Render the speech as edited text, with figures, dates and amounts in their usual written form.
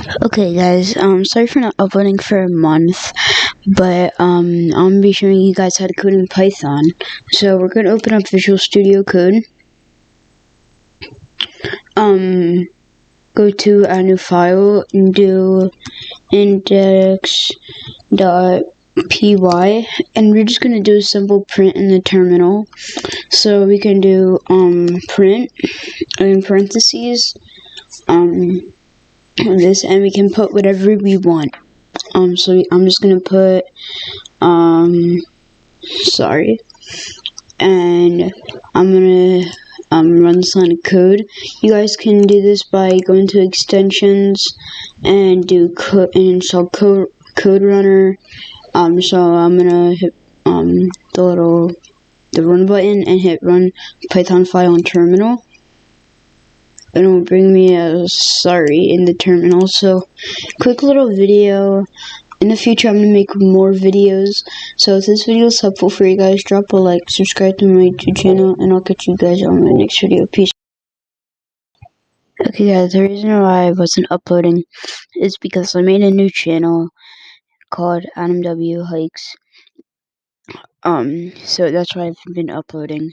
Okay, guys. Sorry for not uploading for a month, but I'm gonna be showing you guys how to code in Python. So we're gonna open up Visual Studio Code. Go to a new file and do index.py, and we're just gonna do a simple print in the terminal. So we can do print in parentheses this, and we can put whatever we want. So I'm just gonna put sorry, and I'm gonna run this line of code. You guys can do this by going to extensions and install code runner. So I'm gonna hit the run button and hit run Python file in terminal. And it will bring me a sorry in the terminal. So quick little video. In the future, I'm going to make more videos. So if this video is helpful for you guys, drop a like, subscribe to my YouTube channel, and I'll catch you guys on my next video. Peace. Okay, guys, the reason why I wasn't uploading is because I made a new channel called Adam W Hikes. So that's why I haven't been uploading.